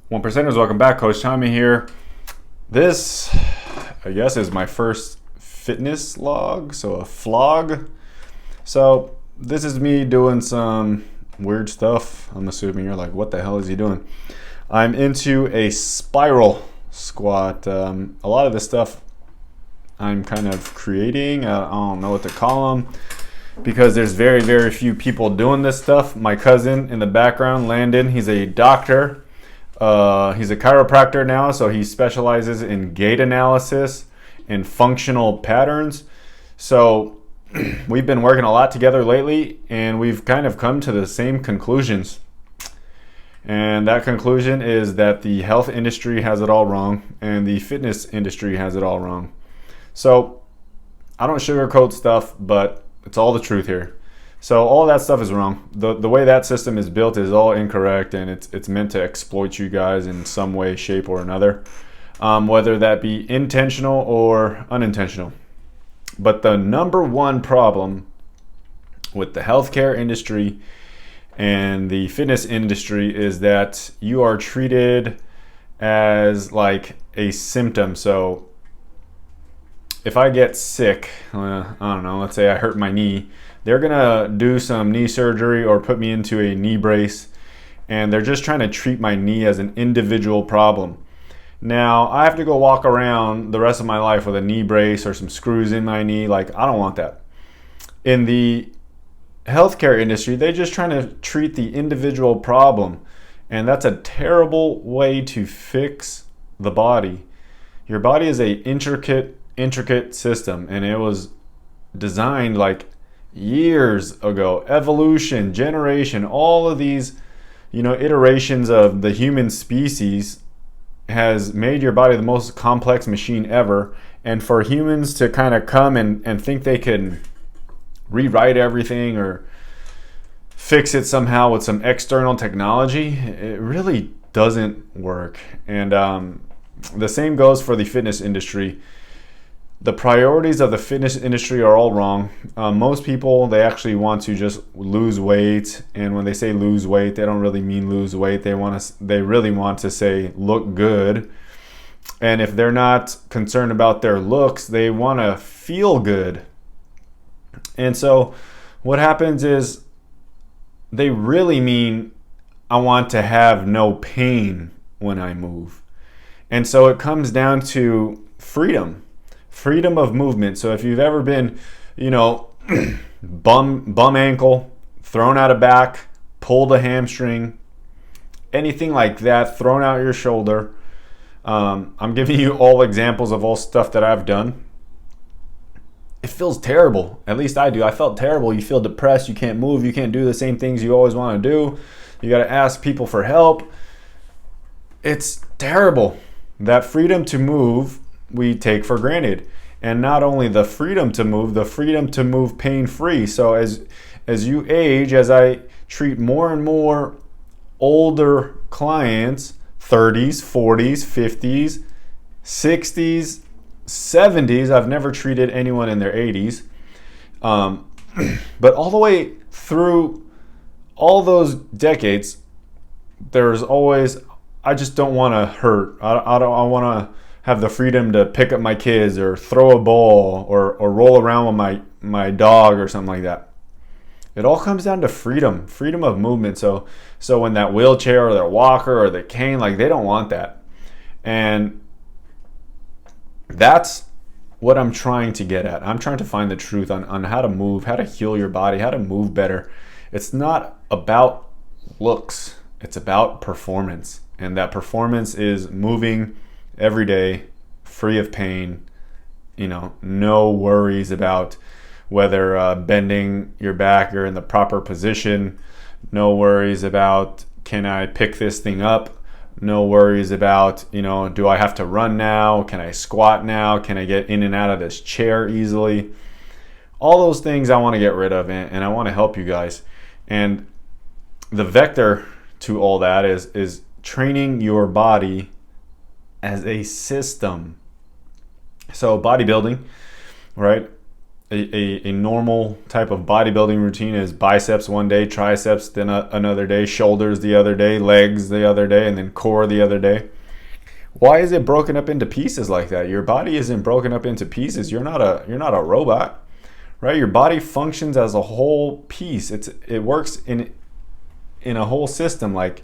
One percenters, welcome back. Coach Tommy here. This, I guess, is my first fitness log, so a vlog. So this is me doing some weird stuff. I'm assuming you're like, what the hell is he doing? I'm into a spiral squat. A lot of this stuff I'm kind of creating. I don't know what to call them because there's very, very few people doing this stuff. My cousin in the background, Landon, he's a doctor. He's a chiropractor now, so he specializes in gait analysis and functional patterns. So we've been working a lot together lately, and we've kind of come to the same conclusions. And that conclusion is that the health industry has it all wrong, and the fitness industry has it all wrong. So I don't sugarcoat stuff, but it's all the truth here. So all that stuff is wrong. The way that system is built is all incorrect, and it's meant to exploit you guys in some way, shape, or another, whether that be intentional or unintentional. But the number one problem with the healthcare industry and the fitness industry is that you are treated as like a symptom. So if I get sick, I don't know, let's say I hurt my knee, they're gonna do some knee surgery or put me into a knee brace, and they're just trying to treat my knee as an individual problem. Now I have to go walk around the rest of my life with a knee brace or some screws in my knee. Like, I don't want that. In the healthcare industry, they're just trying to treat the individual problem, and that's a terrible way to fix the body. Your body is a intricate system, and it was designed like years ago. Evolution, generation, all of these iterations of the human species has made your body the most complex machine ever. And for humans to kind of come and think they can rewrite everything or fix it somehow with some external technology, it really doesn't work. And the same goes for the fitness industry. The priorities of the fitness industry are all wrong. Most people, they actually want to just lose weight, and when they say lose weight, they don't really mean lose weight. They really want to say look good. And if they're not concerned about their looks, they want to feel good. And so what happens is they really mean I want to have no pain when I move. And so it comes down to freedom of movement. So if you've ever been, bum ankle, thrown out of back, pulled a hamstring, anything like that, thrown out your shoulder, I'm giving you all examples of all stuff that I've done. It feels terrible. At least I do. I felt terrible. You feel depressed. You can't move. You can't do the same things you always want to do. You got to ask people for help. It's terrible. That freedom to move we take for granted. And not only the freedom to move pain-free. So as you age, as I treat more and more older clients, 30s, 40s, 50s, 60s, 70s, I've never treated anyone in their 80s. But all the way through all those decades, there's always, I just don't want to hurt. I want to have the freedom to pick up my kids or throw a ball or roll around with my dog or something like that. It all comes down to freedom of movement. So when that wheelchair or their walker or the cane, like, they don't want that. And that's what I'm trying to get at. I'm trying to find the truth on how to move, how to heal your body, how to move better. It's not about looks. It's about performance. And that performance is moving every day, free of pain, no worries about whether bending your back or in the proper position, no worries about can I pick this thing up, no worries about, do I have to run now, can I squat now, can I get in and out of this chair easily. All those things I want to get rid of, and I want to help you guys. And the vector to all that is training your body as a system. So bodybuilding, right? a normal type of bodybuilding routine is biceps one day, triceps then another day, shoulders the other day, legs the other day, and then core the other day. Why is it broken up into pieces like that? Your body isn't broken up into pieces. You're not a robot, right? Your body functions as a whole piece. It works in a whole system. Like,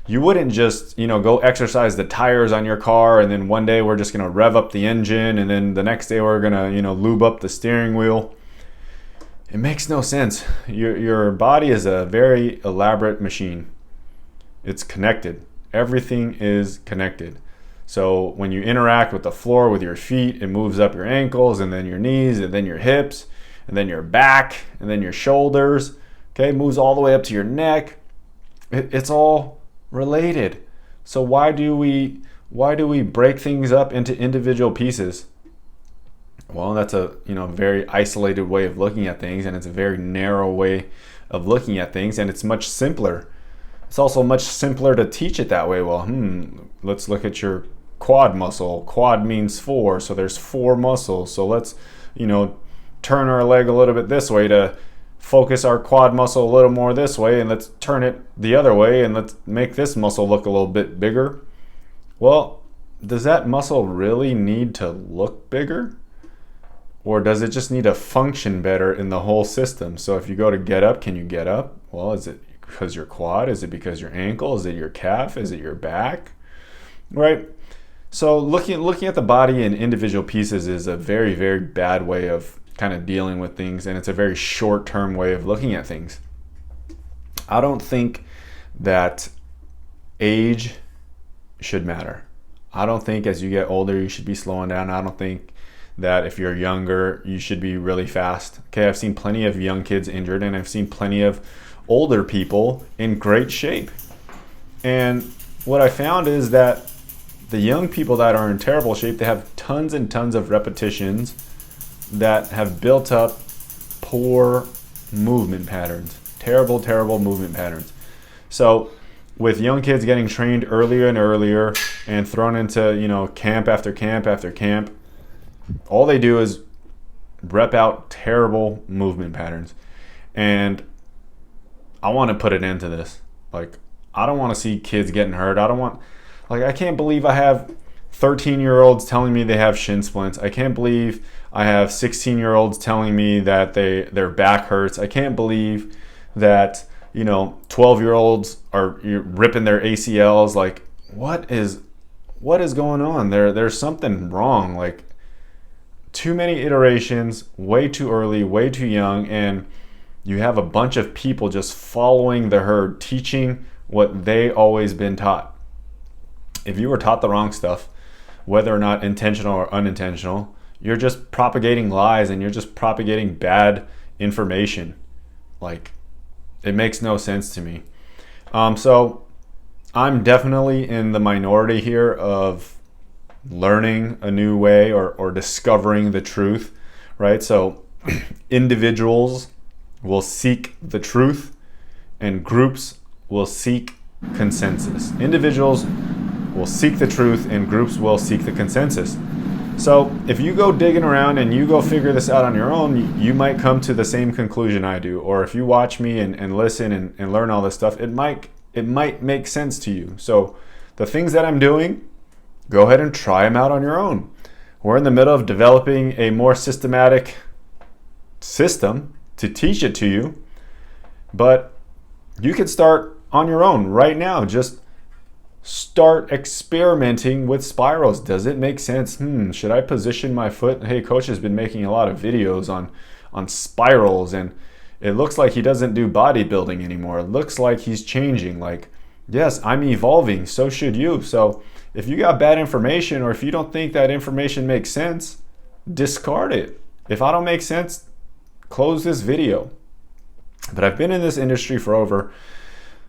you wouldn't just, go exercise the tires on your car and then one day we're just going to rev up the engine and then the next day we're going to, lube up the steering wheel. It makes no sense. Your body is a very elaborate machine. It's connected. Everything is connected. So when you interact with the floor with your feet, it moves up your ankles and then your knees and then your hips and then your back and then your shoulders. Okay, it moves all the way up to your neck. It's all related. So why do we break things up into individual pieces? Well, that's a very isolated way of looking at things, and it's a very narrow way of looking at things, and it's much simpler. It's also much simpler to teach it that way. Well, let's look at your quad muscle. Quad means 4, so there's 4 muscles. So let's turn our leg a little bit this way to focus our quad muscle a little more this way, and let's turn it the other way and let's make this muscle look a little bit bigger. Well, does that muscle really need to look bigger? Or does it just need to function better in the whole system? So if you go to get up, can you get up? Well, is it because your quad? Is it because your ankle? Is it your calf? Is it your back? Right? So looking at the body in individual pieces is a very, very bad way of kind of dealing with things, and it's a very short-term way of looking at things. I don't think that age should matter. I don't think as you get older you should be slowing down. I don't think that if you're younger you should be really fast. Okay, I've seen plenty of young kids injured, and I've seen plenty of older people in great shape. And what I found is that the young people that are in terrible shape, they have tons and tons of repetitions that have built up poor movement patterns, terrible movement patterns. So with young kids getting trained earlier and earlier and thrown into camp after camp after camp, all they do is rep out terrible movement patterns. And I want to put an end to this. Like, I don't want to see kids getting hurt. I can't believe I have 13-year-olds telling me they have shin splints. I can't believe I have 16-year-olds telling me that their back hurts. I can't believe that 12-year-olds are ripping their ACLs. Like, what is going on? There's something wrong. Like, too many iterations, way too early, way too young, and you have a bunch of people just following the herd, teaching what they always been taught. If you were taught the wrong stuff, whether or not intentional or unintentional, you're just propagating lies and you're just propagating bad information. Like, it makes no sense to me. So I'm definitely in the minority here of learning a new way or discovering the truth, right? So individuals will seek the truth and groups will seek consensus. Individuals will seek the truth and groups will seek the consensus. So if you go digging around and you go figure this out on your own, you might come to the same conclusion I do. Or if you watch me and listen and learn all this stuff, it might make sense to you. So the things that I'm doing, go ahead and try them out on your own. We're in the middle of developing a more systematic system to teach it to you, but you can start on your own right now. Just start experimenting with spirals. Does it make sense? Should I position my foot? Hey, coach has been making a lot of videos on spirals, and it looks like he doesn't do bodybuilding anymore. It looks like he's changing. Like, yes, I'm evolving. So should you. So if you got bad information, or if you don't think that information makes sense, discard it. If I don't make sense, close this video. But I've been in this industry for over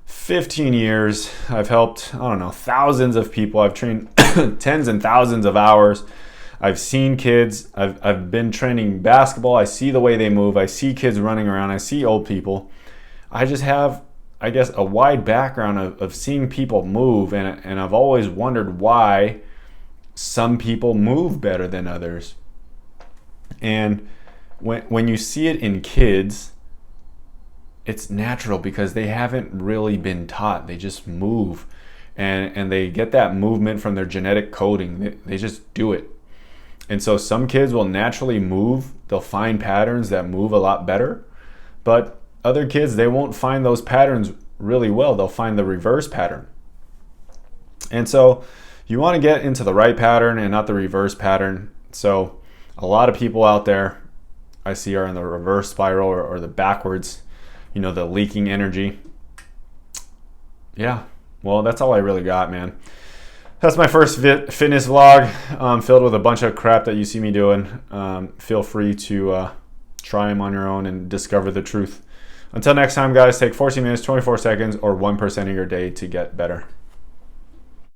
15 years. I've helped, thousands of people. I've trained tens and thousands of hours. I've seen kids. I've been training basketball. I see the way they move. I see kids running around. I see old people. I just have, I guess, a wide background of seeing people move. And I've always wondered why some people move better than others. And when you see it in kids, it's natural because they haven't really been taught. They just move, and they get that movement from their genetic coding. They just do it. And so some kids will naturally move. They'll find patterns that move a lot better. But other kids, they won't find those patterns really well. They'll find the reverse pattern. And so you want to get into the right pattern and not the reverse pattern. So a lot of people out there I see are in the reverse spiral or the backwards, the leaking energy. Yeah, well, that's all I really got, man. That's my first fitness vlog, filled with a bunch of crap that you see me doing. Feel free to try them on your own and discover the truth. Until next time, guys, take 14 minutes, 24 seconds, or 1% of your day to get better.